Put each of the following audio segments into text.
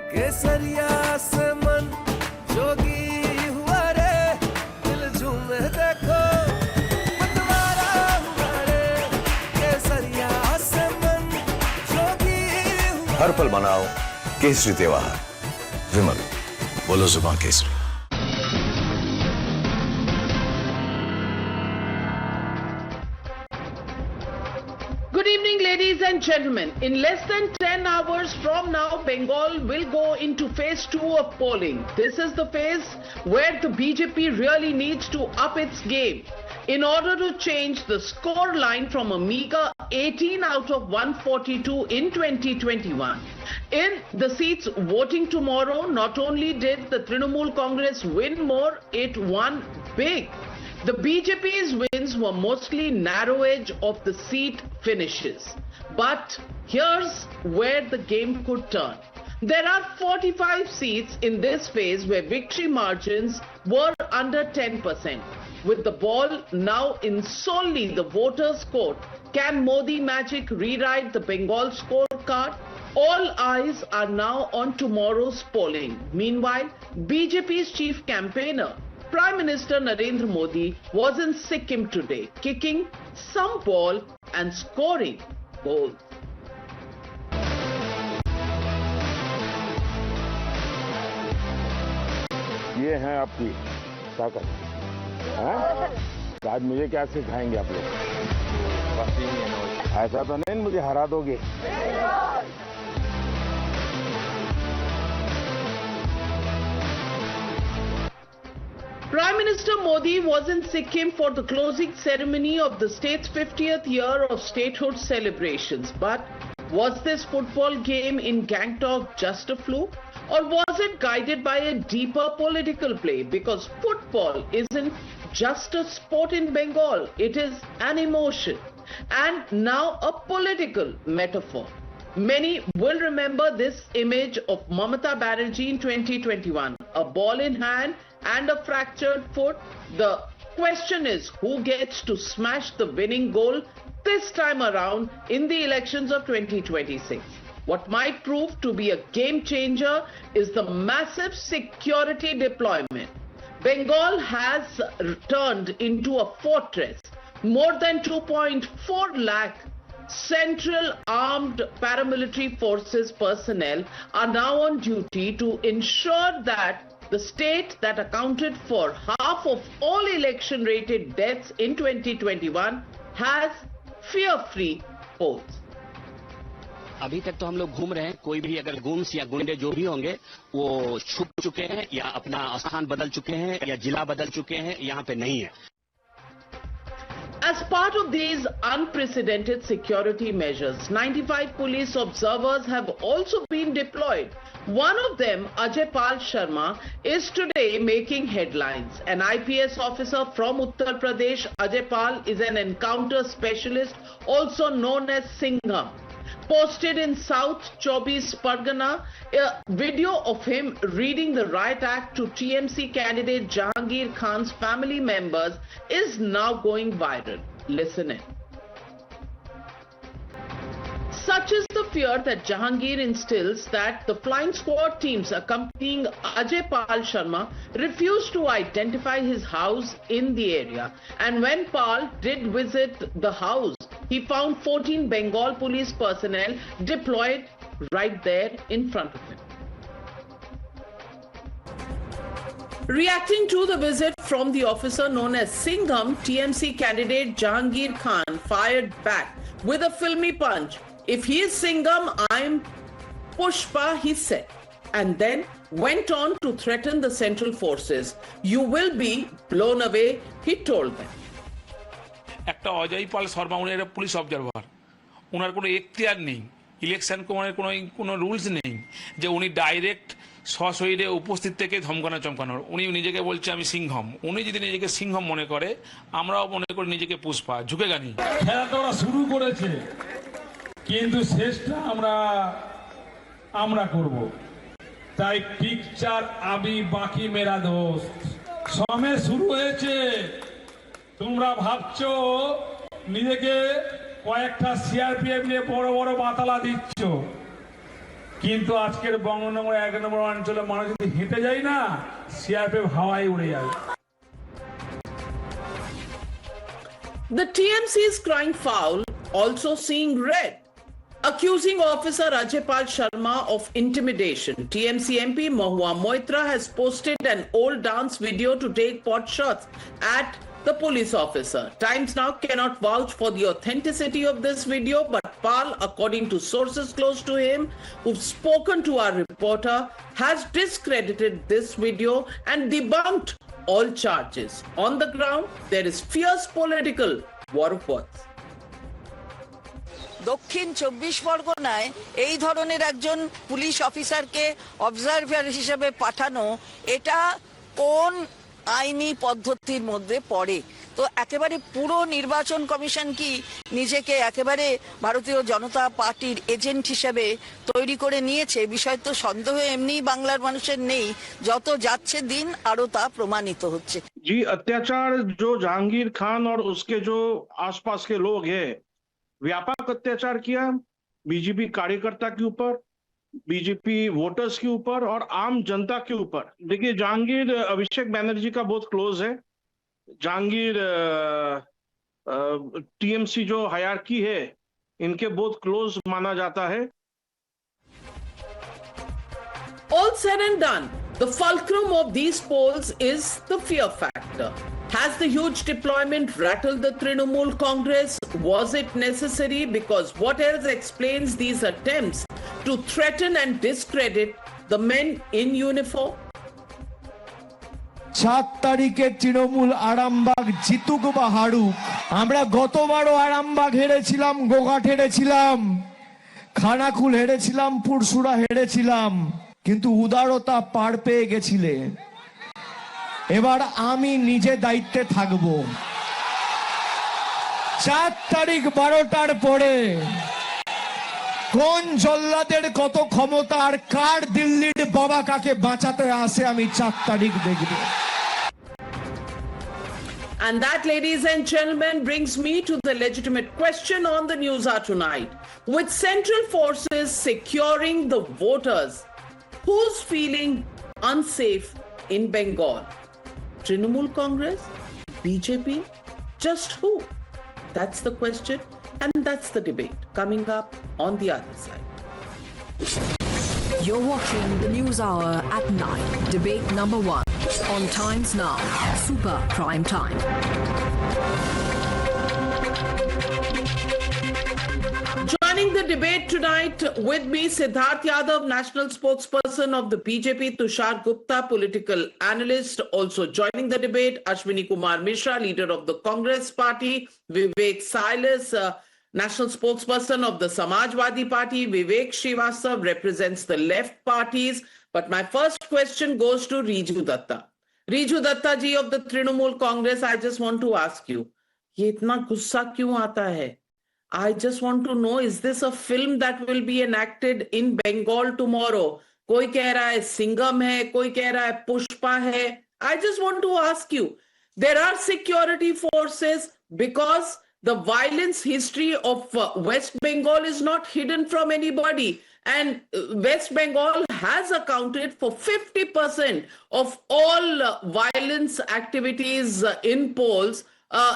केसरिया से मन जोगी हुआ रे, दिल झूमे देखो मतवारा हुआ रे, केसरिया से मन जोगी हुआ। हर पल मनाओ केसरी त्योहार। विमल, बोलो जुबान Kesari. Good evening, ladies and gentlemen. In less than 10 hours from now, Bengal will go into phase 2 of polling. This is the phase where the BJP really needs to up its game in order to change the score line from a meager 18 out of 142 in 2021. In the seats voting tomorrow, not only did the Trinamool Congress win more, it won big. The BJP's wins were mostly narrow edge of the seat finishes. But here's where the game could turn. There are 45 seats in this phase where victory margins were under 10%. With the ball now in solely the voters' court, can Modi magic rewrite the Bengal scorecard? All eyes are now on tomorrow's polling. Meanwhile, BJP's chief campaigner, Prime Minister Narendra Modi, was in Sikkim today, kicking some ball and scoring goals. ये है आपकी ताकत, हाँ? आज मुझे क्या सिखाएंगे आप लोग? ऐसा तो नहीं मुझे हरा दोगे। Prime Minister Modi was in Sikkim for the closing ceremony of the state's 50th year of statehood celebrations. But was this football game in Gangtok just a fluke? Or was it guided by a deeper political play? Because football isn't just a sport in Bengal, it is an emotion and now a political metaphor. Many will remember this image of Mamata Banerjee in 2021, a ball in hand and a fractured foot. The question is, who gets to smash the winning goal this time around in the elections of 2026? What might prove to be a game changer is the massive security deployment. Bengal has turned into a fortress. More than 2.4 lakh Central Armed Paramilitary Forces personnel are now on duty to ensure that the state that accounted for half of all election-related deaths in 2021 has fear-free polls. अभी तक तो हम लोग घूम रहे हैं, कोई भी अगर गुम्स या गुंडे जो भी होंगे वो छुप चुके हैं या अपना स्थान बदल चुके हैं या जिला बदल चुके हैं, यहाँ पे नहीं है. As part of these unprecedented security measures, 95 police observers have also been deployed. One of them, Ajay Pal Sharma, is today making headlines. An IPS officer from Uttar Pradesh, Ajay Pal is an encounter specialist, also known as Singham. Posted in South Chobis Pargana, a video of him reading the Riot Act to TMC candidate Jahangir Khan's family members is now going viral. Listen in. Such is the fear that Jahangir instills that the flying squad teams accompanying Ajay Pal Sharma refused to identify his house in the area. And when Pal did visit the house, he found 14 Bengal police personnel deployed right there in front of him. Reacting to the visit from the officer known as Singham, TMC candidate Jahangir Khan fired back with a filmy punch. If he is Singham, I'm Pushpa, he said, and then went on to threaten the central forces. You will be blown away, he told them. একটা অজয় পাল শর্মা উনি একটা police observer, ওনার কোনো এখতিয়ার নেই, election কমিশনের কোনো rules নেই যে উনি ডাইরেক্ট সশরীরে উপস্থিত থেকে ধমকানো চমকানোর। উনি নিজেকে বলছে আমি সিংহম, উনি যদি নিজেকে সিংহম মনে করে আমরাও মনে করি নিজেকে পুষ্পা, ঝুঁকে গানি। খেলাটা শুরু করেছে কিন্তু শেষটা আমরা করব, তাই পিকচার আবি বাকি মেরা দোস্ত সময় শুরু হয়েছে। তোমরা ভাবছো নিজেকে কয়েকটা সিআরপিএফ নিয়ে বড় বড় বাতালা দিচ্ছ, কিন্তু আজকের বঙ্গনগর 1 নম্বর অঞ্চলে মানুষ যদি হেঁটে যায় না, সিআরপিএফ হাওয়ায় উড়ে যাবে। The TMC is crying foul, also seeing red, accusing Officer Rajapal Sharma of intimidation. TMC MP Mahua Moitra has posted an old dance video to take pot shots at the police officer. Times Now cannot vouch for the authenticity of this video, but Pal, according to sources close to him who've spoken to our reporter, has discredited this video and debunked all charges. On the ground, there is fierce political war of words. দক্ষিণ 24 পরগনায় এই ধরনের একজন police অফিসারকে observer হিসেবে পাঠানো, এটা কোন আইনি পদ্ধতির মধ্যে পড়ে? তো একেবারে পুরো নির্বাচন কমিশন কি নিজেকে একেবারে ভারতীয় জনতা পার্টির এজেন্ট হিসেবে তৈরি করে নিয়েছে? বিষয় তো সন্দেহ এমনি বাংলার মানুষের নেই, যত যাচ্ছে দিন আরো তা প্রমাণিত হচ্ছে। जी, अत्याचार जो जहांगीर खान और उसके जो आसपास के लोग हैं, व्यापक अत्याचार किया बीजेपी कार्यकर्ता के ऊपर, बीजेपी वोटर्स के ऊपर और आम जनता के ऊपर। देखिए, जहांगीर अभिषेक बैनर्जी का बहुत क्लोज है। जहांगीर टीएमसी जो हायरार्की है, इनके बहुत क्लोज माना जाता है। All said and done, the fulcrum of these polls is the fear factor. Has the huge deployment rattled the Trinamool Congress? Was it necessary? Because what else explains these attempts to threaten and discredit the men in uniform? 7 তারিখে তৃণমূল আরামবাগ জিতুক বা হারুক, আমরা গতবারও আরামবাগ হেরেছিলাম, গোঘাট হেরেছিলাম, খানাকুল হেরেছিলাম, পুরসুরা হেরেছিলাম, কিন্তু উদারতা পার পেয়ে গেছিলে। এবার আমি নিজে দায়িত্বে থাকব। 4 তারিখ 12টার পরে কোন জল্লাদের কত ক্ষমতা আর কার দিল্লির বাবা কাকে বাঁচাতে আসে, আমি 4 তারিখ দেখব। And that, ladies and gentlemen, brings me to the legitimate question on the News Hour tonight. With central forces securing the voters, who's feeling unsafe in Bengal? Trinamool Congress? BJP? Just who? That's the question, and that's the debate coming up on the other side. You're watching the News Hour at 9, debate number 1 on Times Now, Super Prime Time. Joining the debate tonight with me, Siddharth Yadav, national spokesperson of the BJP, Tushar Gupta, political analyst. Also joining the debate, Ashwini Kumar Mishra, leader of the Congress Party, Vivek Silas, national spokesperson of the Samajwadi Party, Vivek Srivastava represents the left parties. But my first question goes to Riju Datta. Riju Datta ji of the Trinamool Congress, I just want to ask you, ye itna gussa kyun aata hai? I just want to know, is this a film that will be enacted in Bengal tomorrow? Koi keh raha hai Singham hai, koi keh raha hai Pushpa hai. I just want to ask you, there are security forces because the violence history of West Bengal is not hidden from anybody. And West Bengal has accounted for 50% of all violence activities in polls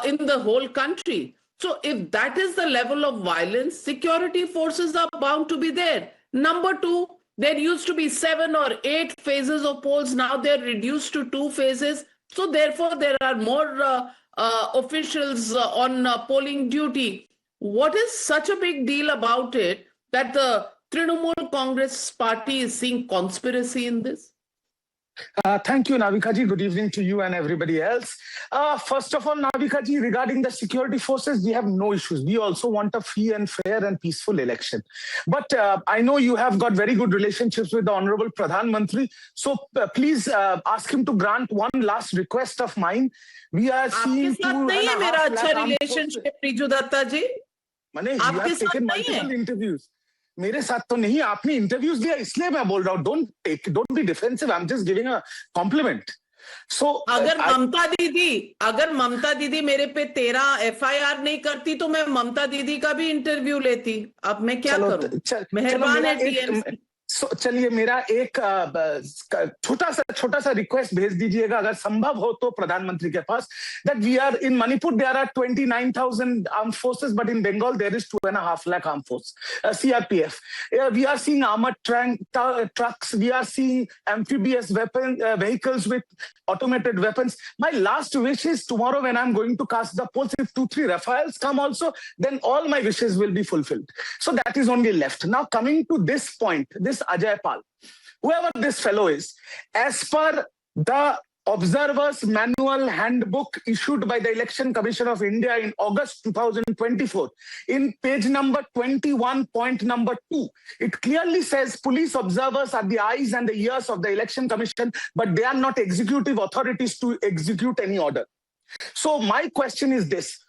in the whole country. So if that is the level of violence, security forces are bound to be there. Number 2, there used to be 7 or 8 phases of polls. Now they're reduced to 2 phases. So therefore, there are more officials on polling duty. What is such a big deal about it that the Trinamool Congress party is seeing conspiracy in this? Thank you, Navika ji. Good evening to you and everybody else. First of all, Navika ji, regarding the security forces, we have no issues. We also want a free and fair and peaceful election. But I know you have got very good relationships with the Honorable Pradhan Mantri. So please ask him to grant one last request of mine. We are seeing relationship, Riju Datta ji. Mane, you have taken multiple interviews. मेरे साथ तो नहीं, आपने interviews दिया इसलिए मैं बोल रहा हूँ, don't be defensive, I am just giving a compliment. So अगर ममता दीदी मेरे पे 13 FIR नहीं करती तो मैं ममता दीदी का भी इंटरव्यू लेती। अब मैं क्या करूं? मेहरबान है टीएमसी। चलिए मेरा एक छोटा सा रिक्वेस्ट भेज दीजिएगा अगर संभव हो तो प्रधानमंत्री के पास, that we are in Manipur there are 29,000 armed forces, but in Bengal there is 2.5 lakh armed force, CRPF. We are seeing armored trucks, we are seeing amphibious vehicles with automated weapons. My last wish is tomorrow when I'm going to cast the polls, if 2-3 Rafales come also, then all my wishes will be fulfilled. So that is only left. Now coming to this point, this Ajay Pal, whoever this fellow is, as per the Observer's Manual Handbook issued by the Election Commission of India in August 2024, in page number 21, point number 2, it clearly says police observers are the eyes and the ears of the Election Commission, but they are not executive authorities to execute any order. So my question is this.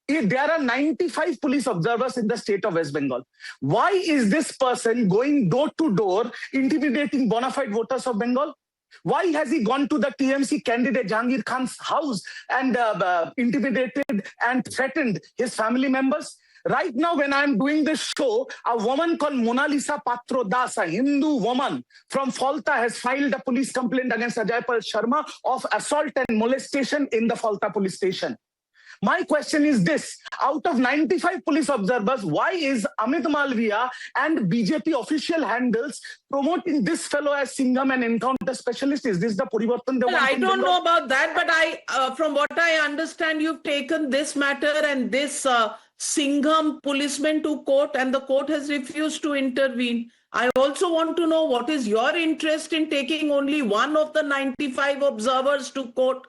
If there are 95 police observers in the state of West Bengal, why is this person going door to door intimidating bona fide voters of Bengal? Why has he gone to the TMC candidate Jahangir Khan's house and intimidated and threatened his family members? Right now, when I'm doing this show, a woman called Mona Lisa Patro Das, a Hindu woman from Falta, has filed a police complaint against Ajay Pal Sharma of assault and molestation in the Falta police station. My question is this, out of 95 police observers, why is Amit Malviya and BJP official handles promoting this fellow as Singham and encounter specialist? Is this the Parivartan? Well, I don't know about that, but from what I understand, you've taken this matter and this Singham policeman to court and the court has refused to intervene. I also want to know what is your interest in taking only one of the 95 observers to court?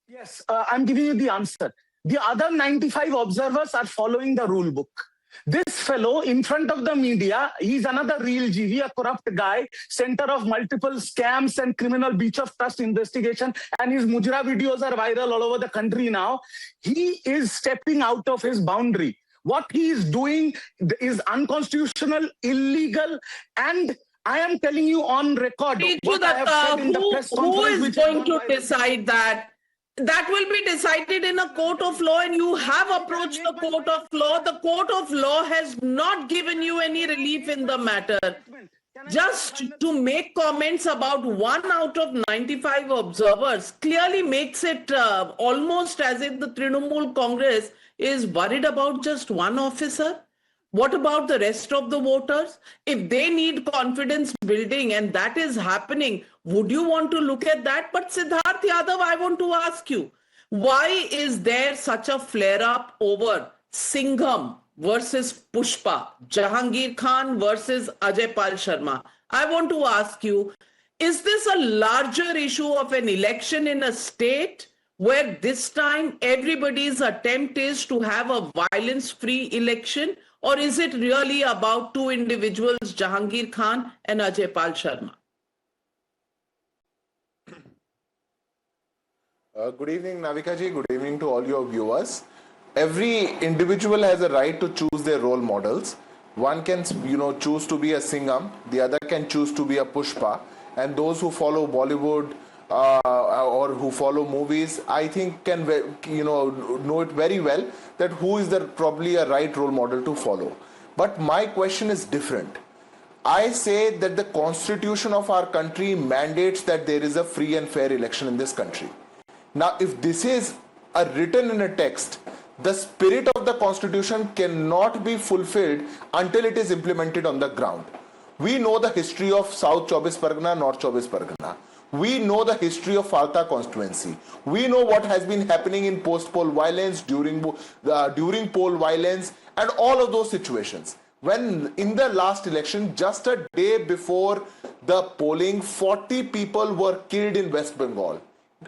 Yes, I'm giving you the answer. The other 95 observers are following the rule book. This fellow in front of the media, he's another real GV, a corrupt guy, center of multiple scams and criminal breach of trust investigation, and his Mujra videos are viral all over the country now. He is stepping out of his boundary. What he is doing is unconstitutional, illegal, and I am telling you on record. Who is going to decide that? That will be decided in a court of law, and you have approached the court of law. The court of law has not given you any relief in the matter. Just to make comments about 1 out of 95 observers clearly makes it almost as if the Trinamool Congress is worried about just one officer. What about the rest of the voters? If they need confidence building and that is happening, would you want to look at that? But Siddharth Yadav, I want to ask you, why is there such a flare-up over Singham versus Pushpa, Jahangir Khan versus Ajay Pal Sharma? I want to ask you, is this a larger issue of an election in a state where this time everybody's attempt is to have a violence-free election? Or is it really about two individuals, Jahangir Khan and Ajay Pal Sharma? Good evening, Navika ji. Good evening to all your viewers. Every individual has a right to choose their role models. One can, choose to be a Singham. The other can choose to be a Pushpa. And those who follow Bollywood or who follow movies, I think can know it very well that who is probably a right role model to follow. But my question is different. I say that the constitution of our country mandates that there is a free and fair election in this country. Now, if this is written in a text, the spirit of the constitution cannot be fulfilled until it is implemented on the ground. We know the history of South Chobis Pargana, North Chobis Pargana. We know the history of Falta constituency. We know what has been happening in post-poll violence, during poll violence, and all of those situations. When in the last election, just a day before the polling, 40 people were killed in West Bengal.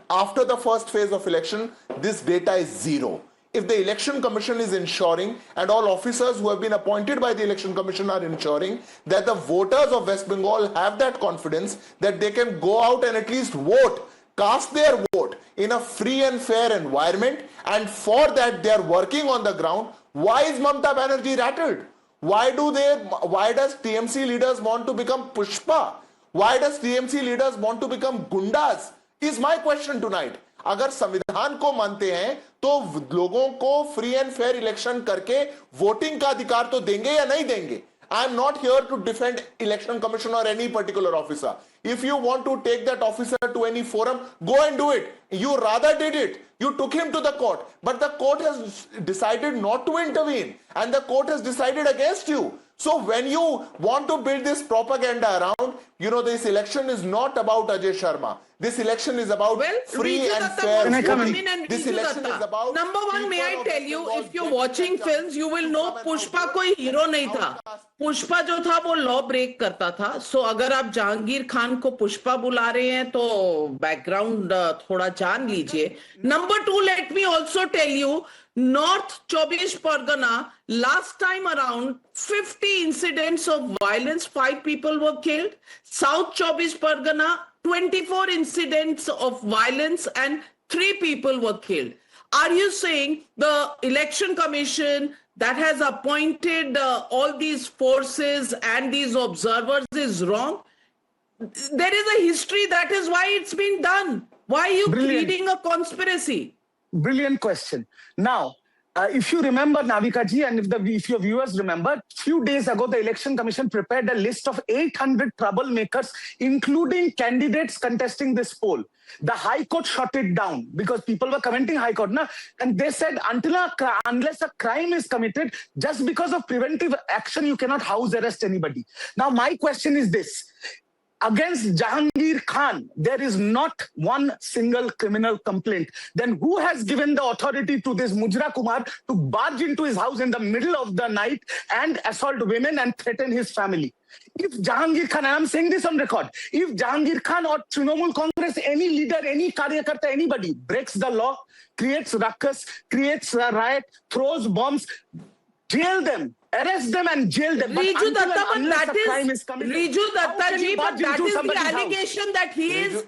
After the first phase of election, this data is zero. If the Election Commission is ensuring, and all officers who have been appointed by the Election Commission are ensuring, that the voters of West Bengal have that confidence that they can go out and at least vote, cast their vote in a free and fair environment, and for that they are working on the ground, why is Mamata Banerjee rattled? Why does TMC leaders want to become Pushpa? Why does TMC leaders want to become Gundas? Is my question tonight. अगर संविधान को मानते हैं तो लोगों को free and fair election करके voting का अधिकार तो देंगे या नहीं देंगे? I'm not here to defend election commission or any particular officer. If you want to take that officer to any forum, go and do it. You rather did it. You took him to the court, but the court has decided not to intervene, and the court has decided against you. So when you want to build this propaganda around, this election is not about Ajay Sharma. This election is about free and fair voting. This election is about... Number one, may I tell you, if you're watching films, you will know Pushpa कोई hero नहीं था. पुष्पा जो था वो law break करता था. सो अगर आप जहांगीर खान को पुष्पा बुला रहे हैं तो बैकग्राउंड थोड़ा जान लीजिए. Number two, let me also tell you, North Chaubish Pargana, last time around, 50 incidents of violence, 5 people were killed. South Chaubish Pargana, 24 incidents of violence and 3 people were killed. Are you saying the election commission that has appointed all these forces and these observers is wrong? There is a history, that is why it's been done. Why are you pleading a conspiracy? Brilliant question. Now, if you remember, Navika ji, and if your viewers remember, few days ago, the Election Commission prepared a list of 800 troublemakers, including candidates contesting this poll. The High Court shut it down because people were commenting High Court, and they said unless a crime is committed, just because of preventive action, you cannot house arrest anybody. Now, my question is this. Against Jahangir Khan, there is not one single criminal complaint. Then who has given the authority to this Mujra Kumar to barge into his house in the middle of the night and assault women and threaten his family? If Jahangir Khan, and I'm saying this on record, if Jahangir Khan or Trinamool Congress, any leader, any Karyakarta, anybody breaks the law, creates ruckus, creates a riot, throws bombs, jail them. Arrest them and jail them. Riju Datta, but that is Riju Datta ji, but that is the allegation that he's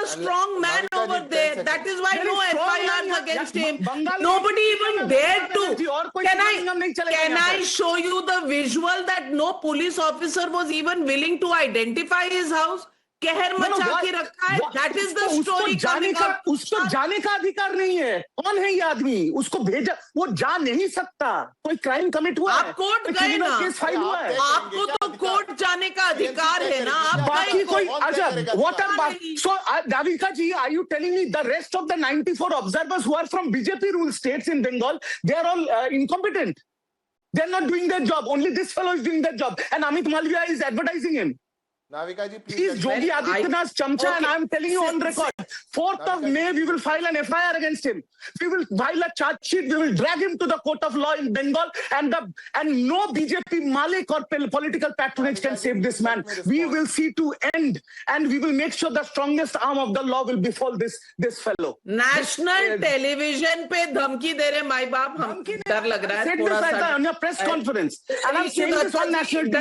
a strong man over there. That is why no FIRs against him. Nobody even dared to. Can I show you the visual that no police officer was even willing to identify his house? कहर मचा के रखा है. That is the story coming up. उसको जाने का अधिकार नहीं है. कौन है ये आदमी? उसको भेजा, वो जा नहीं सकता. कोई क्राइम कमिट हुआ है. आप कोर्ट गए ना. केस फाइल हुआ है. आपको तो कोर्ट जाने का अधिकार है ना. आप बाकी कोई अच्छा what are so Navika ji, are you telling me the rest of the 94 observers who are from BJP ruled states in Bengal, they are all incompetent? They are not doing their job. Only this fellow is doing their job, and Amit Malviya is advertising him. Navika ji, please. He's Yogi Adityanath's chamcha, and I'm telling you on record, 4th of May, we will file an FIR against him. We will file a charge sheet. We will drag him to the court of law in Bengal, and no BJP Malik or political patronage can save this man. We will see to end, and we will make sure the strongest arm of the law will befall this fellow. National television पे धमकी दे रहे माई बाप, हम डर लग रहा है थोड़ा सा. On your press conference, and I'm saying this on national TV.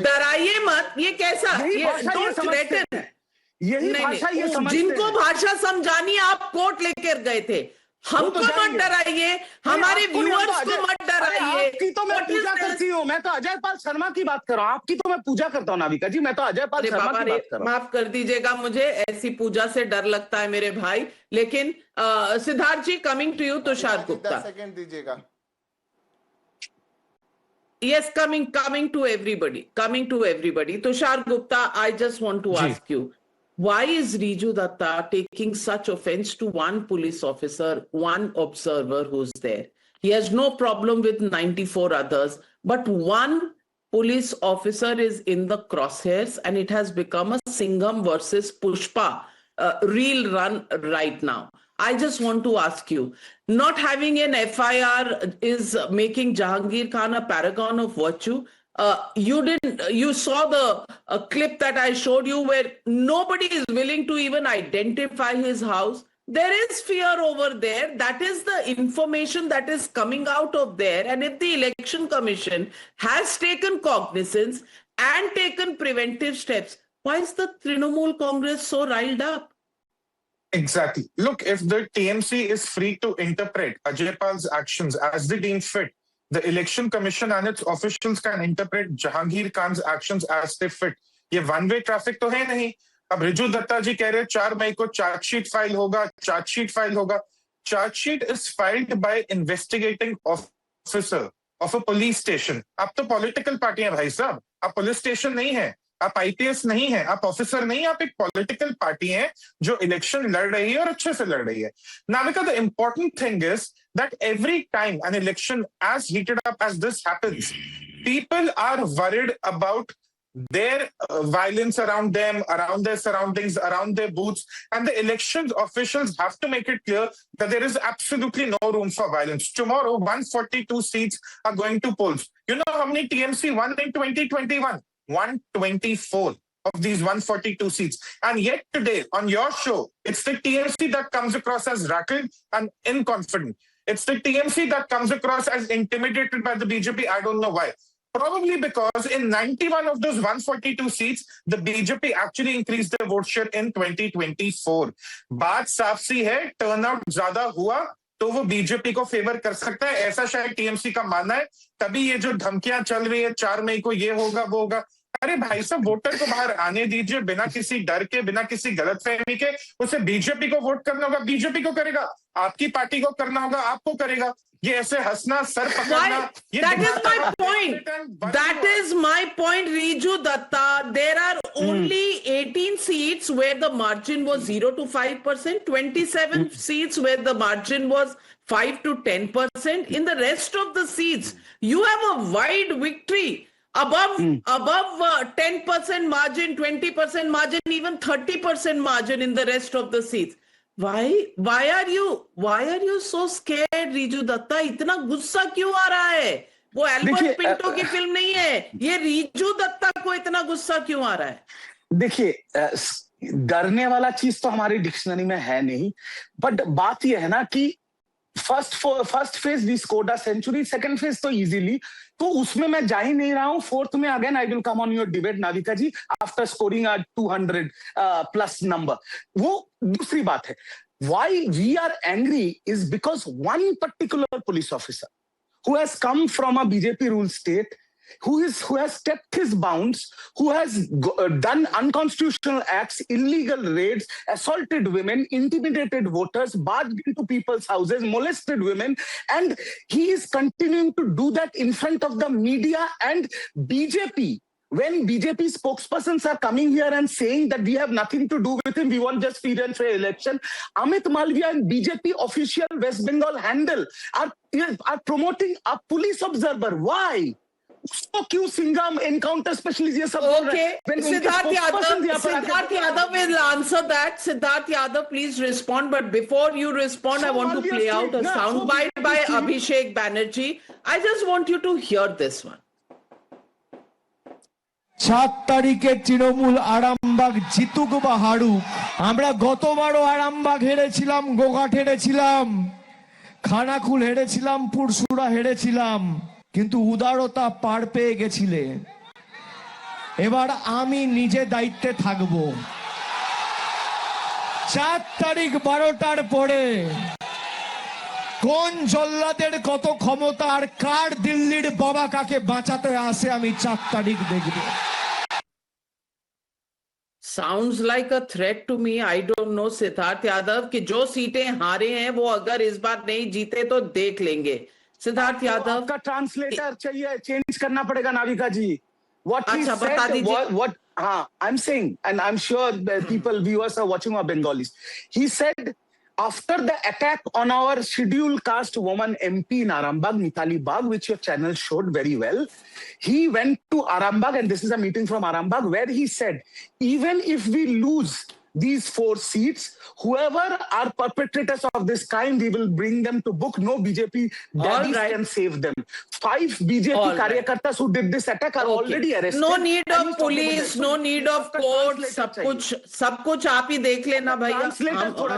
डराइए मत. ये कैसा? यही भाषा ये समझते जिनको भाषा समझानी आप कोर्ट लेकर गए थे. हमको मत डराइए, हमारे व्यूअर्स को मत डराइए. आपकी तो मैं पूजा करती हूँ. मैं तो अजय पाल शर्मा की बात कर रहा हूँ. आपकी तो मैं पूजा करता हूँ नाविका जी. मैं तो अजय पाल शर्मा की बात कर रहा हूँ. माफ कर दीजिएगा, मुझे ऐसी पूजा से डर लगता है मेरे भाई. लेकिन Siddharth ji, coming to you. Tushar Gupta, second दीजिएगा. Yes, coming to everybody. Tushar Gupta, I just want to ask you, why is Riju Datta taking such offense to one police officer, one observer who's there? He has no problem with 94 others, but one police officer is in the crosshairs, and it has become a Singham versus Pushpa real run right now. I just want to ask you, not having an FIR is making Jahangir Khan a paragon of virtue. You saw the clip that I showed you where nobody is willing to even identify his house. There is fear over there. That is the information that is coming out of there. And if the Election Commission has taken cognizance and taken preventive steps, why is the Trinamool Congress so riled up? Exactly. Look, if the TMC is free to interpret Ajay Pal's actions as they deem fit, the Election Commission and its officials can interpret Jahangir Khan's actions as they fit. ये one-way traffic तो है नहीं. अब रिजू दत्ता जी कह रहे 4 मई को chargesheet file होगा. Chargesheet is filed by investigating officer of a police station. आप तो पॉलिटिकल पार्टी हैं भाई साहब, आप पुलिस स्टेशन नहीं है, आप आईपीएस नहीं है, आप ऑफिसर नहीं, आप एक पॉलिटिकल पार्टी हैं जो इलेक्शन लड़ रही है और अच्छे से लड़ रही है. Navika, the important thing is that every time an election as heated up as this happens, people are worried about their violence around them, around their surroundings, around their booths, and the elections officials have to make it clear that there is absolutely no room for violence. Tomorrow, 142 seats are going to polls. You know how many TMC won in 2021? 124 of these 142 seats. And yet today, on your show, it's the TMC that comes across as rattled and inconfident. It's the TMC that comes across as intimidated by the BJP. I don't know why. Probably because in 91 of those 142 seats, the BJP actually increased their vote share in 2024. बात साफ सी है, turnout ज्यादा हुआ तो वो BJP को favour कर सकता है, ऐसा शायद टीएमसी का मानना है. तभी ये जो धमकियां चल रही है 4 मई को ये होगा वो होगा. अरे भाई साहब, वोटर को बाहर आने दीजिए बिना किसी डर के, बिना किसी गलतफहमी के. उसे बीजेपी को वोट करना होगा, बीजेपी को करेगा. आपकी पार्टी को करना होगा, आपको करेगा. ये ऐसे हंसना, सर पकड़ना, ये that is my point. That is my point, Riju Datta. There are only 18 seats where the margin was 0 to 5%, 27 seats where the margin was 5 to 10%. In the rest of the seats, you have a wide victory. Above 10% margin, 20% margin, even 30% margin in the rest of the seats. Why are you so scared, Riju Datta? इतना गुस्सा क्यों आ रहा है? वो Albert Pinto की film नहीं है. ये रिजू दत्ता को इतना गुस्सा क्यों आ रहा है? देखिए, डरने वाला चीज तो हमारी डिक्शनरी में है नहीं, बट बात यह है ना कि first phase we scored a century, second phase तो इजीली, तो उसमें मैं जा ही नहीं रहा हूं. फोर्थ में again I will come on your debate Navika ji after scoring a 200 plus number. वो दूसरी बात है. Why we are angry is because one particular police officer who has come from a BJP ruled state, who has kept his bounds, who has done unconstitutional acts, illegal raids, assaulted women, intimidated voters, barged into people's houses, molested women, and he is continuing to do that in front of the media and BJP. When BJP spokespersons are coming here and saying that we have nothing to do with him, we want just fair and fair election, Amit Malviya and BJP official West Bengal handle are promoting a police observer. Why? उसको क्यों Singham encounter specialist ये सब बोल रहे हैं? Siddharth Yadav will answer that. Siddharth Yadav, please respond. But before you respond, I want to play out a soundbite by Abhishek Banerjee. I just want you to hear this one. 7 তারিখে তৃণমূল আরামবাগ জিতুক বা হারুক, আমরা গতবারও আরামবাগ হেরেছিলাম, গোঘাট হেরেছিলাম, খানাকুল হেরেছিলাম, পুরসুরা হেরেছিলাম, কিন্তু উদারতা পার পেয়ে গেছিলে. এবার আমি নিজে দায়িত্বে থাকব. 4 তারিখ 12টার পরে কোন জল্লাদের কত ক্ষমতা আর কার দিল্লির বাবা কাকে বাঁচাতে আসে আমি 4 তারিখ দেখব. Sounds like a threat to me. I don't know, Siddharth Yadav, कि जो सीटें हारे हैं वो अगर इस बार नहीं जीते तो देख लेंगे. सिद्धार्थ यादव का ट्रांसलेटर चाहिए, चेंज करना पड़ेगा नाविका जी. What he अच्छा, बता दीजिए. what I'm saying, and I'm sure people, viewers are watching our Bengalis. He said, after the attack on our scheduled caste woman MP in Arambagh, Mitali Bagh, which your channel showed very well, he went to Arambagh, and this is a meeting from Arambagh, where he said, even if we lose these 4 seats, whoever are perpetrators of this crime, we will bring them to book. No BJP daddies can save them. 5 BJP karyakartas who did this attack are already arrested. No need of police, no need of court. सब कुछ आप ही देख लेना भैया.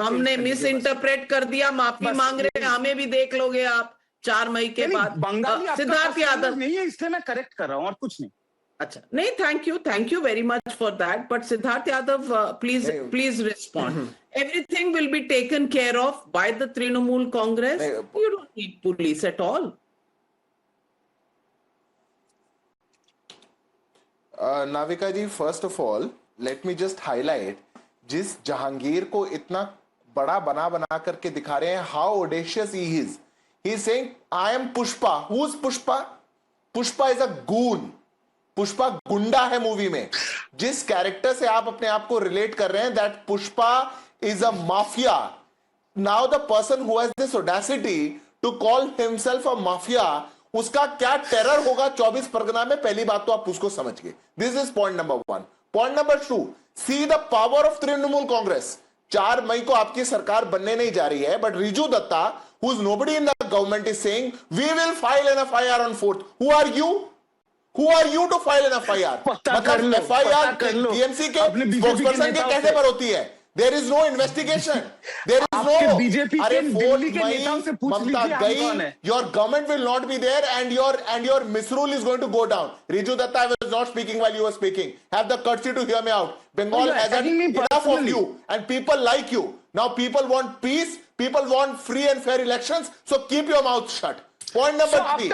हमने miss interpret कर दिया, माफी मांग रहे हैं, हमें भी देख लोगे आप 4 मई के बाद. सिद्धार्थ यादव नहीं है, इसलिए मैं करेक्ट कर रहा हूँ और कुछ नहीं. अच्छा, नहीं, thank you very much for that. But Siddharth Yadav, please respond. Everything will be taken care of by the Trinamool Congress. You don't need police at all. Navika ji, first of all, let me just highlight, जिस जहांगीर को इतना बड़ा बना करके दिखा रहे हैं, how audacious he is. He is saying, I am Pushpa. Who's Pushpa? Pushpa is a goon, Pushpa गुंडा है मूवी में. जिस कैरेक्टर से आप अपने आप को रिलेट कर रहे हैं, that Pushpa is a mafia. Now the person who has this audacity to call himself a mafia, उसका क्या टेरर होगा 24 परगना में, पहली बात तो आप उसको समझ गए. This is point number 1. Point number 2, see the power of Trinamool Congress. 4 मई को आपकी सरकार बनने नहीं जा रही है, but Riju Dutta, who is nobody in the government, is saying we will file an FIR on 4th. Who are you? Who are you to file an FIR? मतलब FIR टीएमसी के स्पोक्सपर्सन के कहने पर होती है. There is no investigation. There is no. अरे 4th मई ममता गई, your government will not be there, and your misrule is going to go down. Riju Datta, I was not speaking while you were speaking. Have the courtesy to hear me out. Bengal has had enough of you, and people like you. Now people want peace. People want free and fair elections. So keep your mouth shut. Point number 3.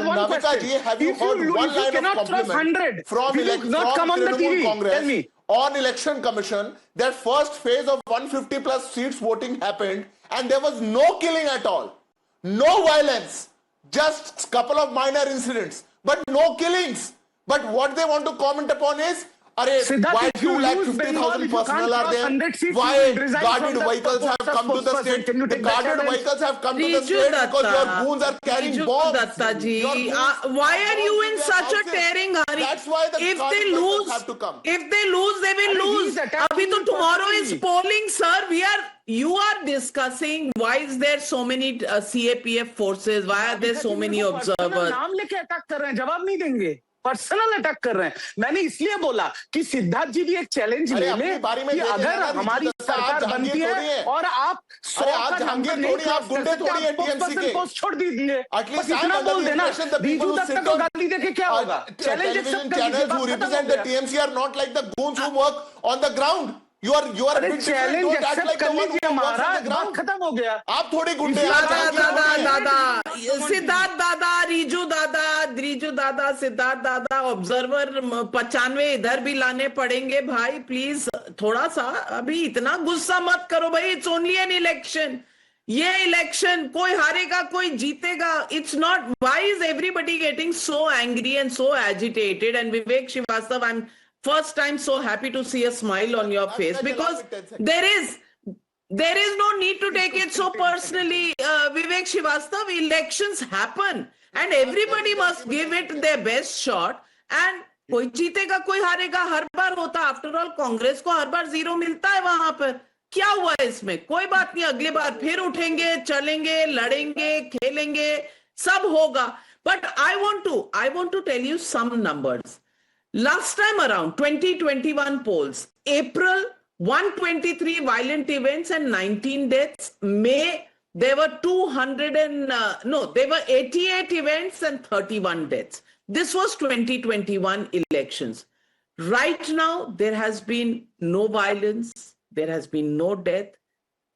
Navika ji, have you heard one line of compliment from Trinamool Congress on election commission that first phase of 150 plus seats voting happened and there was no killing at all, no violence, just couple of minor incidents, but no killings. But what they want to comment upon is, why 250,000 personnel are there? Why guarded vehicles have come to the state? The guarded vehicles have come to the state because your goons are carrying bombs. Datta ji, why are you in such a tearing hurry? That's why the have to come. If they lose, they will lose. Abhi to tomorrow is polling, sir. You are discussing why is there so many CAPF forces? Why are there so many observers? नाम लेके attack कर रहे हैं, जवाब नहीं देंगे. Personal attack कर रहे हैं. मैंने इसलिए बोला कि सिद्धार्थ जी भी एक चैलेंज ले ले कि अगर हमारी सरकार बनती है और आप 100 का नंबर नहीं क्रॉस कर सकते, आप टीएमसी पोस्ट छोड़ दीजिए. बस इतना बोल देना. रिजू दत्ता को गाली देके क्या होगा? चैलेंज एक्सेप्ट कर लीजिए. who represent the TMC are not like the goons who work on the ground. You are a bit different. Don't act like the one who works on the ground. खत्म हो गया. आप थोड़ी गुंडे दादा सिद्धार्थ दादा, रिजू दादा, सिद्धार्थ दादा, ऑब्जर्वर 95 इधर भी लाने पड़ेंगे भाई. प्लीज थोड़ा सा अभी इतना गुस्सा मत करो भाई. It's only an election. ये इलेक्शन कोई हारेगा कोई जीतेगा. It's not. Why is everybody getting so angry and so agitated? And Vivek Srivastava, I am first time so happy to see a smile on your face, because there is no need to take it so personally. Vivek Srivastava, elections happen and everybody must give it their best shot, and कोई जीतेगा कोई हारेगा, हर बार होता. After all Congress को हर बार 0 मिलता है वहां पर. क्या हुआ इसमें? कोई बात नहीं, अगली बार फिर उठेंगे, चलेंगे, लड़ेंगे, खेलेंगे, सब होगा. But I want to tell you some numbers. Last time around, 2021 polls, April, 123 violent events and 19 deaths. May, there were 88 events and 31 deaths. This was 2021 elections. Right now, there has been no violence, there has been no death,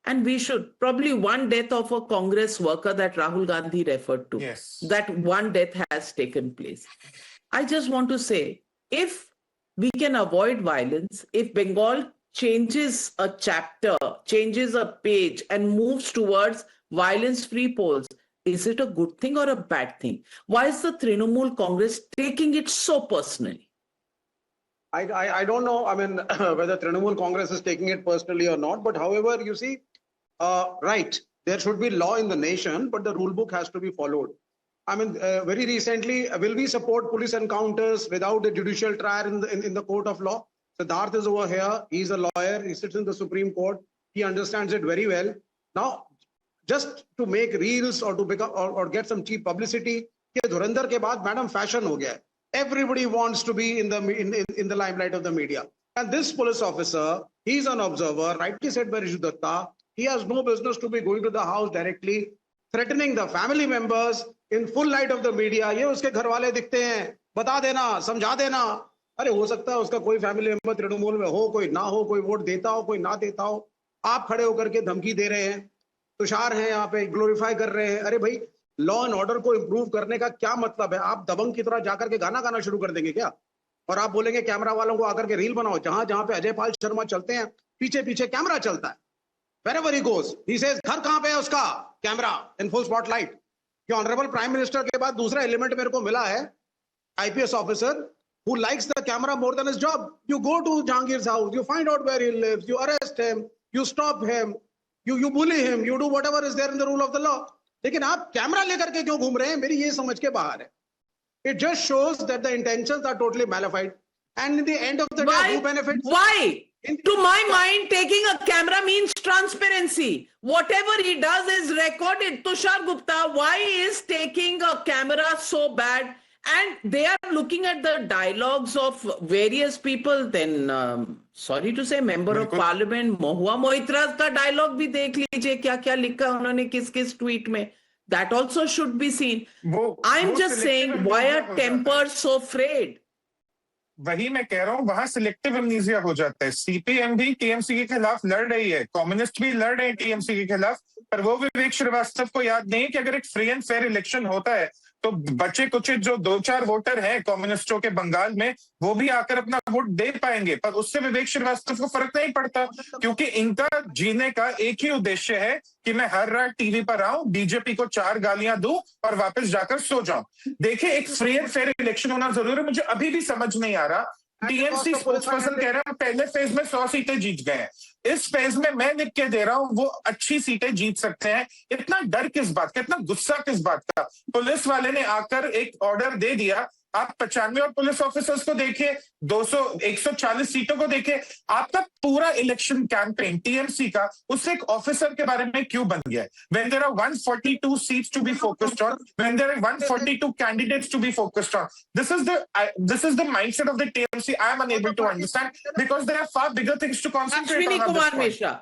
and we should probably one death of a Congress worker that Rahul Gandhi referred to. Yes. That one death has taken place. I just want to say, if we can avoid violence, if Bengal changes a chapter, changes a page and moves towards violence-free polls, is it a good thing or a bad thing? Why is the Trinamool Congress taking it so personally? I don't know, I mean, whether Trinamool Congress is taking it personally or not, but however, you see, right, there should be law in the nation, but the rule book has to be followed. I mean, very recently, will we support police encounters without a judicial trial in the court of law? Siddharth is over here. He's a lawyer. He sits in the Supreme Court. He understands it very well. Now, just to make reels or to become or get some cheap publicity, ke Dhurandhar ke baad, madam, fashion ho gaya. Everybody wants to be in the limelight of the media. And this police officer, he's an observer, rightly said by Riju Datta. He has no business to be going to the house directly, threatening the family members in full light of the media. ये उसके घर वाले दिखते हैं, बता देना, समझा देना. अरे हो सकता है उसका कोई फैमिली मेंबर तृणमूल में हो, कोई ना हो, कोई वोट देता हो, कोई ना देता हो. आप खड़े होकर के धमकी दे रहे हैं. तुषार हैं यहाँ पे, ग्लोरीफाई कर रहे हैं. अरे भाई, लॉ एंड ऑर्डर को इंप्रूव करने का क्या मतलब है? आप दबंग की तरह जाकर के गाना गाना शुरू कर देंगे क्या? और आप बोलेंगे कैमरा वालों को आकर के रील बनाओ. जहां जहां पे अजय पाल शर्मा चलते हैं, पीछे पीछे कैमरा चलता है. Wherever he goes, he says, घर कहां पे है उसका? Camera in full spotlight. कि ऑनरेबल प्राइम मिनिस्टर के बाद दूसरा एलिमेंट मेरे को मिला है, IPS officer who likes the camera more than his job. You go to Jahangir's house, you find out where he lives, you arrest him, you stop him, you bully him, you do whatever is there in the rule of the law. लेकिन आप camera लेकर के क्यों घूम रहे हैं, मेरी ये समझ के बाहर है. It just shows that the intentions are totally malified. And in the end of the day, who benefits? Why? To my mind, taking a camera means transparency. Whatever he does is recorded. Tushar Gupta, why is taking a camera so bad? And they are looking at the dialogues of various people. Then, sorry to say, member of parliament, Mahua Moitra का dialogue भी देख लीजिए, क्या-क्या लिखा उन्होंने किस-किस tweet में. That also should be seen. I'm just saying, why are tempers so frayed? वही मैं कह रहा हूँ, वहां सिलेक्टिव एमनीजिया हो जाता है. सीपीएम भी टीएमसी के खिलाफ लड़ रही है, कम्युनिस्ट भी लड़ रहे हैं टीएमसी के खिलाफ, पर वो विवेक श्रीवास्तव को याद नहीं कि अगर एक फ्री एंड फेयर इलेक्शन होता है तो बचे कुछ जो 2-4 वोटर हैं कम्युनिस्टों के बंगाल में, वो भी आकर अपना वोट दे पाएंगे. पर उससे विवेक श्रीवास्तव को फर्क नहीं पड़ता, क्योंकि इनका जीने का एक ही उद्देश्य है कि मैं हर रात टीवी पर आऊं, बीजेपी को 4 गालियां दूं और वापस जाकर सो जाऊं. देखिए, एक फ्री एंड फेयर इलेक्शन होना जरूरी है. मुझे अभी भी समझ नहीं आ रहा. टीएमसी स्पोर्ट्स पर्सन कह रहा है पहले फेज में 100 सीटें जीत गए हैं. इस फेज में मैं लिख के दे रहा हूं वो अच्छी सीटें जीत सकते हैं. इतना डर किस बात का, इतना गुस्सा किस बात का? पुलिस वाले ने आकर एक ऑर्डर दे दिया. आप 95 और पुलिस ऑफिसर्स को देखिए, 140 सीटों को देखिए. आपका पूरा इलेक्शन कैंपेन टीएमसी का उस एक ऑफिसर के बारे में क्यों बन गया है? When there are 142 seats to be focused on, when there are 142 candidates to be focused on, this is the mindset of the TMC. I am unable to understand, because there are far bigger things to concentrate on at this point.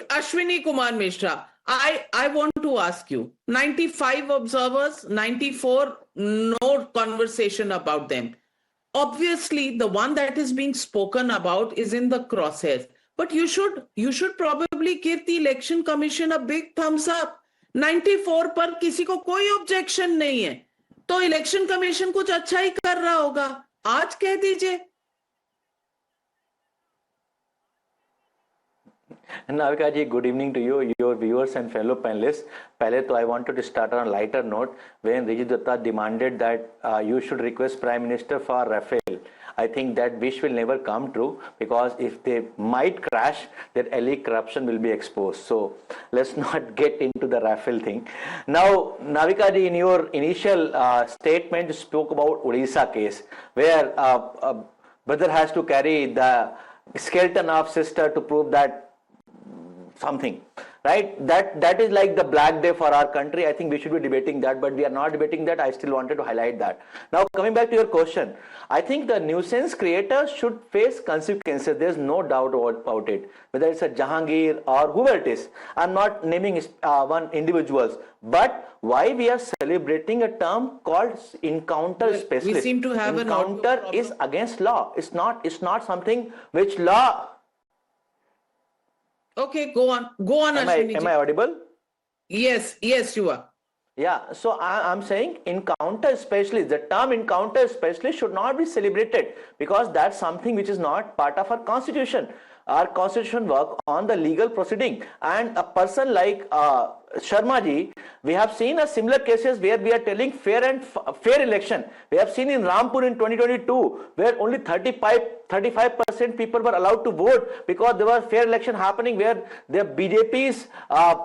Ashwini Kumar Mishra, I want to ask you, 95 observers, 94, no conversation about them. Obviously, the one that is being spoken about is in the crosshairs. But you should probably give the Election Commission a big thumbs up. 94 पर किसी को कोई objection नहीं है. तो Election Commission कुछ अच्छा ही कर रहा होगा. आज कह दीजिए. Navika ji, good evening to you, your viewers and fellow panelists. Pehle to I wanted to start on a lighter note. When Riju Datta demanded that you should request Prime Minister for Rafale, I think that wish will never come true, because if they might crash, that elite corruption will be exposed. So let's not get into the Rafale thing. Now, Navika ji, in your initial statement, you spoke about Odisha case, where brother has to carry the skeleton of sister to prove that something, right? That is like the black day for our country. I think we should be debating that, but we are not debating that. I still wanted to highlight that. Now, coming back to your question, I think the nuisance creators should face consequences. There's no doubt about it. Whether it's a Jahangir or whoever it is, I'm not naming one individuals, but why we are celebrating a term called encounter specialist? We seem to have encounter is against law. It's not something which law. Okay, go on, Ashwini. Am I audible? Yes, you are. Yeah, so I'm saying encounter specialist, the term encounter specialist should not be celebrated, because that's something which is not part of our constitution. Our constitution work on the legal proceeding, and a person like Sharma ji, we have seen a similar cases where we are telling fair election. We have seen in Rampur in 2022 where only 35% people were allowed to vote, because there was fair election happening where the BJP's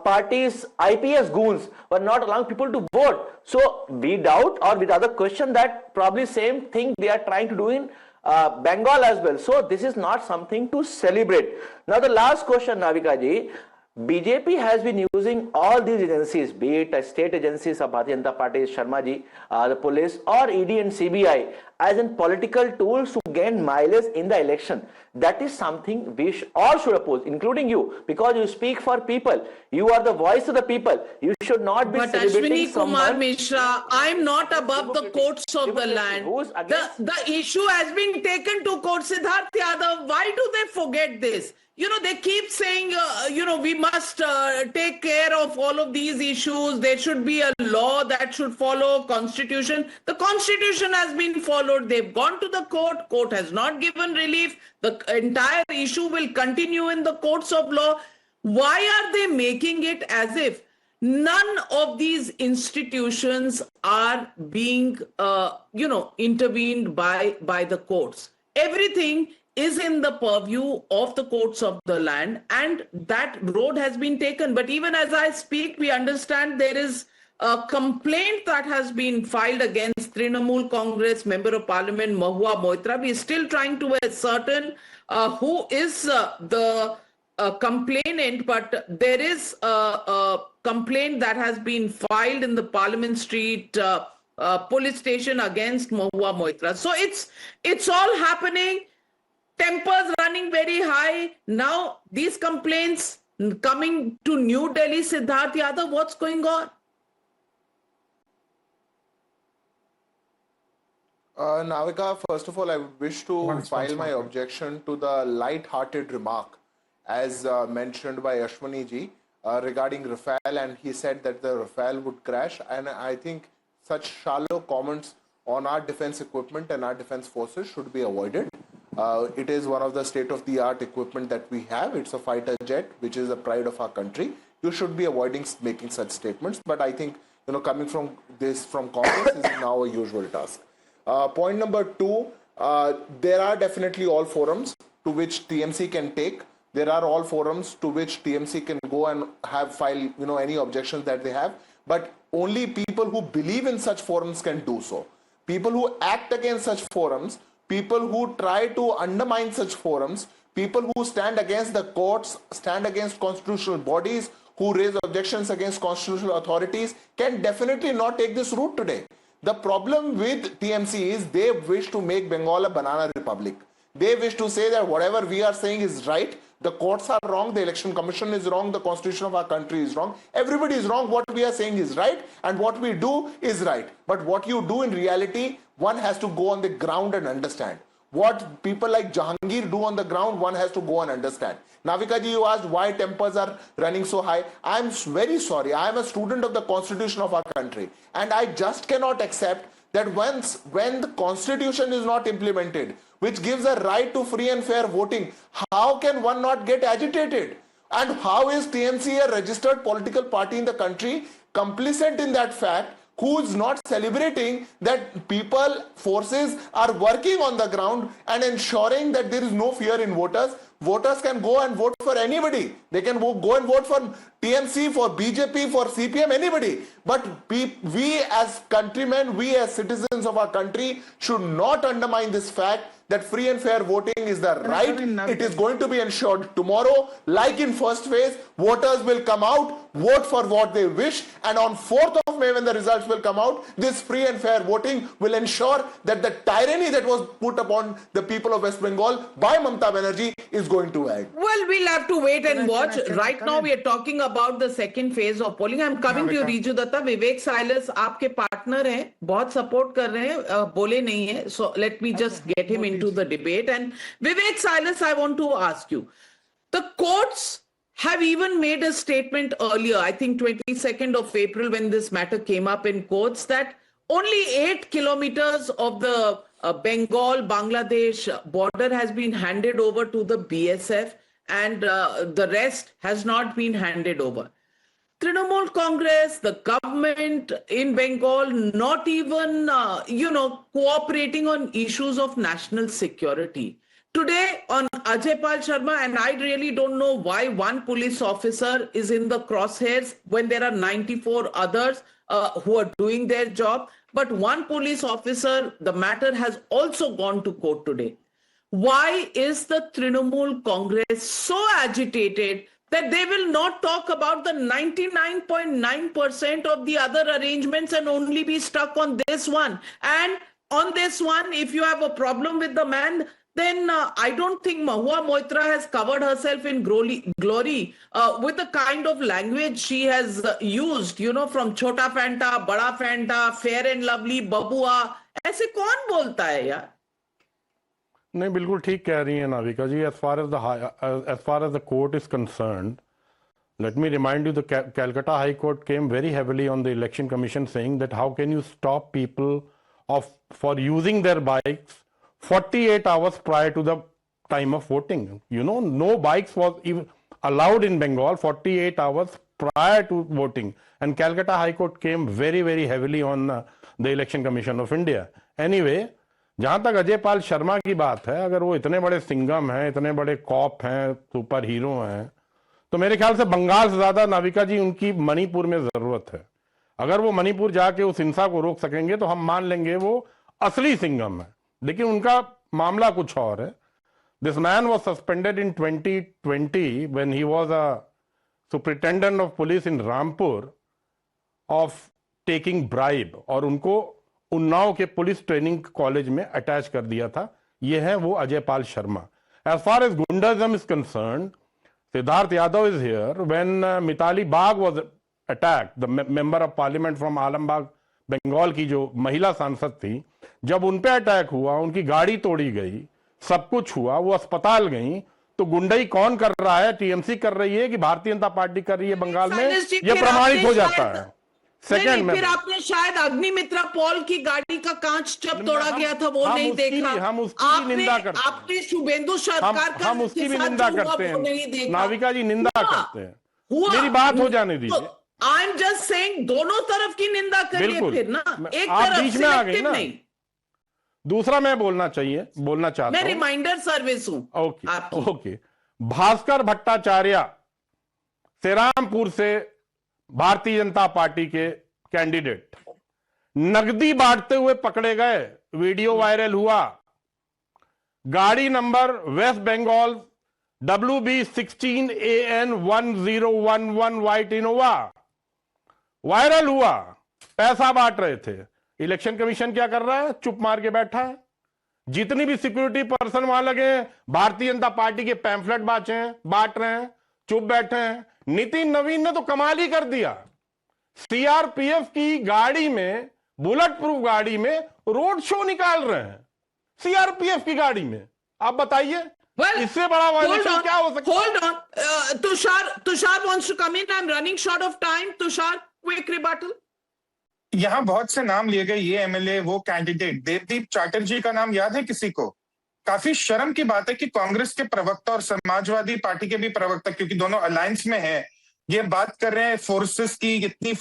parties IPS goons were not allowing people to vote. So we doubt, or with other question, that probably same thing they are trying to do in Bengal as well. So this is not something to celebrate. Now the last question, Navika ji, BJP has been using all these agencies, be it state agencies of Bharatiya Janata Party, Sharma ji, the police, or ED and CBI, as in political tools to gain mileage in the election. That is something we all should oppose, including you, because you speak for people. You are the voice of the people. You should not be celebrating Ashwini Kumar Mishra, I'm not above the courts of the land. The issue has been taken to court. Siddharth Yadav, why do they forget this? You know, they keep saying, we must take care of all of these issues. There should be a law that should follow constitution. The constitution has been followed. They've gone to the court. Court has not given relief. The entire issue will continue in the courts of law. Why are they making it as if none of these institutions are being, intervened by the courts. Everything is in the purview of the courts of the land, and that road has been taken. But even as I speak, we understand there is a complaint that has been filed against Trinamool Congress Member of Parliament Mahua Moitra. We are still trying to ascertain who is the complainant, but there is a complaint that has been filed in the Parliament Street police station against Mahua Moitra. So it's all happening. Tempers running very high. Now these complaints coming to New Delhi. Siddharth Yadav, what's going on? Navika, first of all, I wish to file my objection to the light-hearted remark as mentioned by Ashwani ji regarding Rafale, and he said that the Rafale would crash, and I think such shallow comments on our defense equipment and our defense forces should be avoided. It is one of the state-of-the-art equipment that we have. It's a fighter jet, which is the pride of our country. You should be avoiding making such statements, but I think, coming from Congress is now a usual task. Point number two, there are definitely all forums to which TMC can take. There are all forums to which TMC can go and file, any objections that they have. But only people who believe in such forums can do so. People who act against such forums, people who try to undermine such forums, people who stand against the courts, stand against constitutional bodies, who raise objections against constitutional authorities, can definitely not take this route today. The problem with TMC is they wish to make Bengal a banana republic. They wish to say that whatever we are saying is right, the courts are wrong, the election commission is wrong, the constitution of our country is wrong. Everybody is wrong. What we are saying is right, and what we do is right. But what you do in reality, one has to go on the ground and understand. What people like Jahangir do on the ground, one has to go and understand. Navika ji, you asked why tempers are running so high. I am very sorry. I am a student of the constitution of our country, and I just cannot accept that when the constitution is not implemented, which gives a right to free and fair voting, how can one not get agitated? And how is TMC a registered political party in the country complicit in that fact, who is not celebrating that people, forces are working on the ground and ensuring that there is no fear in voters? Voters can go and vote for anybody. They can go and vote for TMC, for BJP, for CPM, anybody. But we as countrymen, we as citizens of our country should not undermine this fact that free and fair voting is the right. It is going to be ensured tomorrow. Like in first phase, voters will come out, vote for what they wish, and on 4th of May when the results will come out, this free and fair voting will ensure that the tyranny that was put upon the people of West Bengal by Mamata Banerjee is going to end. Well, we'll have to wait and watch. Right now we are talking about the second phase of polling. I'm coming to you, Riju Datta. Vivek Silas, आपके partner हैं, बहुत support कर रहे हैं, बोले नहीं हैं. So let me just get him into the debate. And Vivek Silas, I want to ask you, the courts have even made a statement earlier, I think 22nd of April, when this matter came up in courts, that only 8 kilometers of the Bengal-Bangladesh border has been handed over to the BSF, and the rest has not been handed over. Trinamool Congress, the government in Bengal, not even, cooperating on issues of national security. Today on Ajay Pal Sharma, and I really don't know why one police officer is in the crosshairs when there are 94 others who are doing their job. But one police officer, the matter has also gone to court today. Why is the Trinamool Congress so agitated that they will not talk about the 99.9% of the other arrangements and only be stuck on this one? And on this one, if you have a problem with the man, then I don't think Mahua Moitra has covered herself in glory with the kind of language she has used, from Chota Fanta, Bada Fanta, Fair and Lovely, Babua. ऐसे कौन बोलता है यार? नहीं, बिल्कुल ठीक कह रही हैं नाविका जी. As far as the court is concerned, let me remind you, the Calcutta High Court came very heavily on the Election Commission, saying that how can you stop people for using their bikes 48 hours prior to the time of voting? No bikes was even allowed in Bengal 48 hours prior to voting, and Calcutta High Court came very, very heavily on the Election Commission of India. Anyway, जहां तक अजय पाल शर्मा की बात है, अगर वो इतने बड़े सिंगम हैं, इतने बड़े कॉप हैं, सुपर हीरो हैं, तो मेरे ख्याल से बंगाल से ज्यादा नाविका जी उनकी मणिपुर में जरूरत है। अगर वो मणिपुर जाके उस हिंसा को रोक सकेंगे तो हम मान लेंगे वो असली सिंगम है, लेकिन उनका मामला कुछ और है। This man was suspended in 2020 when he was a superintendent of police in Rampur of taking bribe, और उनको उन्नाव के पुलिस ट्रेनिंग कॉलेज में अटैच कर दिया था। ये है वो Ajay Pal Sharma. As far as Gundism is concerned, Siddharth Yadav is here. When Mitali Bagh was attacked, the member of parliament from Alambagh, Bengal की जो महिला सांसद थी, जब उन पे अटैक हुआ, उनकी गाड़ी तोड़ी गई, सब कुछ हुआ, वो अस्पताल गई, तो गुंडई कौन कर रहा है? टीएमसी कर रही है कि भारतीय जनता पार्टी कर रही है बंगाल में? ये प्रमाणित हो जाता है। सेकंड में फिर आपने शायद अग्निमित्रा पॉल की गाड़ी का कांच जब तोड़ा गया था वो नहीं देखा। हम उसकी भी निंदा करते हैं। आपने शुभेंदु सरकार का हम उसकी भी निंदा करते हैं। नाविका जी निंदा करते हैं। मेरी बात हो जाने दीजिए। आई एम जस्ट सेइंग दोनों तरफ की निंदा करिए फिर ना, एक आप तरफ बीच में आ गई ना। नहीं। दूसरा मैं बोलना चाहता हूं, मैं रिमाइंडर सर्विस हूं। ओके। भास्कर भट्टाचार्य श्रीरामपुर से भारतीय जनता पार्टी के कैंडिडेट नकदी बांटते हुए पकड़े गए, वीडियो वायरल हुआ। गाड़ी number West Bengal WB16AN1011 white Innova viral हुआ। पैसा बांट रहे थे। इलेक्शन कमीशन क्या कर रहा है? चुप मार के बैठा है। जितनी भी सिक्योरिटी पर्सन वहां लगे हैं, भारतीय जनता पार्टी के पैम्फलेट बांट रहे हैं, चुप बैठे हैं। नितिन नवीन ने तो कमाल ही कर दिया। सीआरपीएफ की गाड़ी में, बुलेट प्रूफ गाड़ी में रोड शो निकाल रहे हैं, सीआरपीएफ की गाड़ी में। आप बताइए इससे बड़ा वायलेशन क्या हो सकता है? Hold on. Tushar wants to come in. I'm running short of time. Tushar, quick rebuttal. यहाँ बहुत से नाम लिए गए, ये एमएलए, वो कैंडिडेट। देवदीप चैटर्जी का नाम याद है किसी को? काफी शर्म की बात है कि कांग्रेस के प्रवक्ता और समाजवादी पार्टी के भी प्रवक्ता, क्योंकि दोनों अलायंस में हैं, ये बात कर रहे हैं फोर्सेस की, कितनी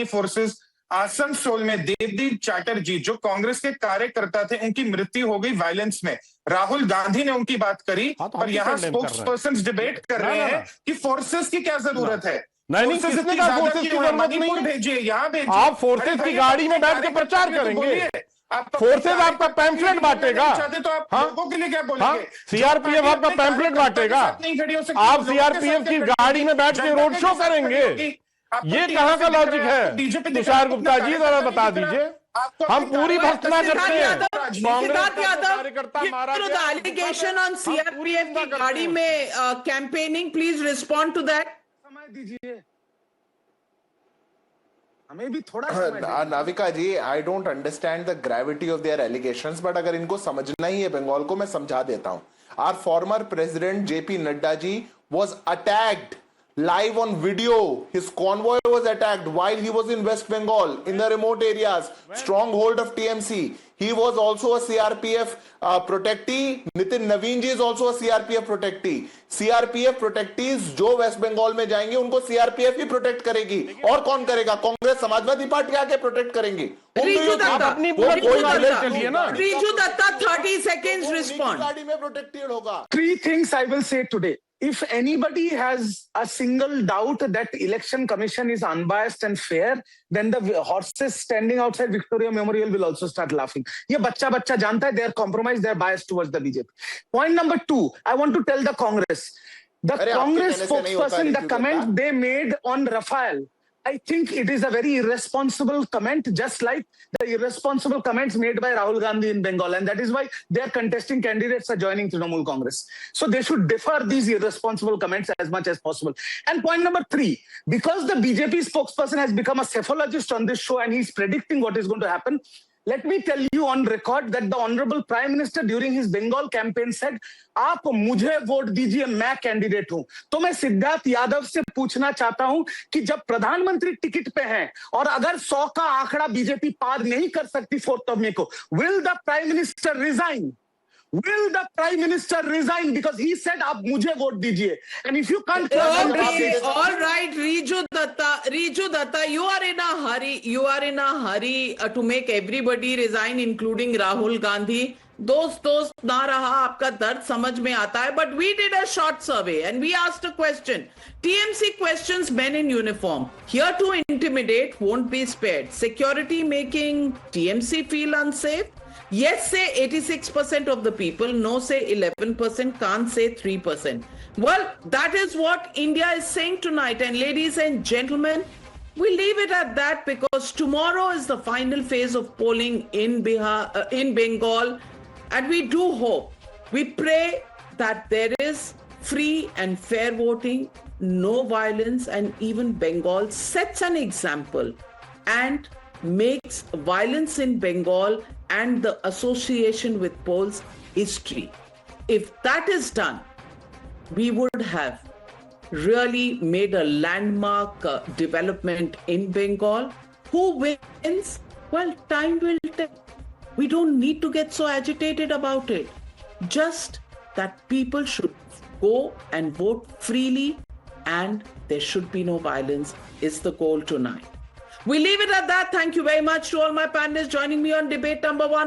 फोर्सेस। आसनसोल में देवदीप चैटर्जी जो कांग्रेस के कार्यकर्ता थे, उनकी मृत्यु हो गई वायलेंस में। राहुल गांधी ने उनकी बात करी और यहाँ स्पोक्स पर्सन डिबेट कर रहे हैं कि फोर्सेस की क्या जरूरत है। नहीं, किसने कहा फोर्सेस की जरूरत नहीं है? भेजिए, यहाँ भेजिए। आप फोर्सेस की गाड़ी में बैठ के प्रचार करेंगे। फोर्सेस आपका पैम्फलेट बांटेगा। तो आप लोगों के लिए क्या बोलेंगे? सीआरपीएफ आपका पैम्फलेट बांटेगा। आप सीआरपीएफ की गाड़ी में बैठ के रोड शो करेंगे। ये कहां का लॉजिक है? तुषार गुप्ता जी जरा बता दीजिए। हम पूरी भर्त्सना करते हैं। Siddharth Yadav, allegation on CRPF की गाड़ी में campaigning, please respond to that. समय दीजिए हमें भी थोड़ा। Navika ji, I don't understand the gravity of their allegations, but अगर इनको समझना ही है बंगाल को, मैं समझा देता हूं। Our former president JP Nadda ji was attacked live on video. His convoy was attacked while he was in West Bengal in the remote areas, stronghold of TMC. He was also a CRPF protectee. Nitin Naveen ji is also a CRPF protectee. CRPF protectees जो waste Bengal में जाएंगे उनको CRPF ही protect करेगी। और कौन करेगा? Congress, Samajwadi party आके protect करेंगे। रिजू दत्ता, चलिए ना। Riju Dutta 30 seconds respond. गाड़ी में प्रोटेक्टेड होगा। 3 things I will say today. If anybody has a single doubt that election commission is unbiased and fair, then the horses standing outside Victoria Memorial will also start laughing. ये बच्चा जानता है, they are compromised, they are biased towards the BJP. Point number 2, I want to tell the Congress spokesperson, the comment they made on Rafale, I think it is a very irresponsible comment, just like the irresponsible comments made by Rahul Gandhi in Bengal, and that is why their contesting candidates are joining Trinamool Congress. So they should defer these irresponsible comments as much as possible. And point number 3, because the BJP spokesperson has become a cephalogist on this show and he's predicting what is going to happen, let me tell you on record that the Honorable Prime Minister during his Bengal campaign said, आप मुझे vote दीजिए, मैं candidate हूं। तो मैं सिद्धार्थ यादव से पूछना चाहता हूं कि जब प्रधानमंत्री टिकट पे हैं और अगर 100 का आंकड़ा बीजेपी पार नहीं कर सकती 4th of May को, will the Prime Minister resign? Will the Prime Minister resign? Because he said, "Ab mujhe vote dijiye." And if you can't Okay, all right, Riju Datta, you are in a hurry. You are in a hurry to make everybody resign, including Rahul Gandhi. दोस्त ना रहा, आपका दर्द समझ में आता है. But we did a short survey and we asked a question. TMC questions men in uniform. Here to intimidate won't be spared. Security making TMC feel unsafe? Yes, say 86% of the people. No, say 11%. Can't say 3%. Well, that is what India is saying tonight. And ladies and gentlemen, we leave it at that because tomorrow is the final phase of polling in Bengal. And we do hope, we pray that there is free and fair voting, no violence, and even Bengal sets an example and makes violence in Bengal and the association with polls history. If that is done, we would have really made a landmark development in Bengal. Who wins? Well, time will tell. We don't need to get so agitated about it. Just that people should go and vote freely and there should be no violence is the goal tonight. We leave it at that. Thank you very much to all my panelists joining me on debate number 1.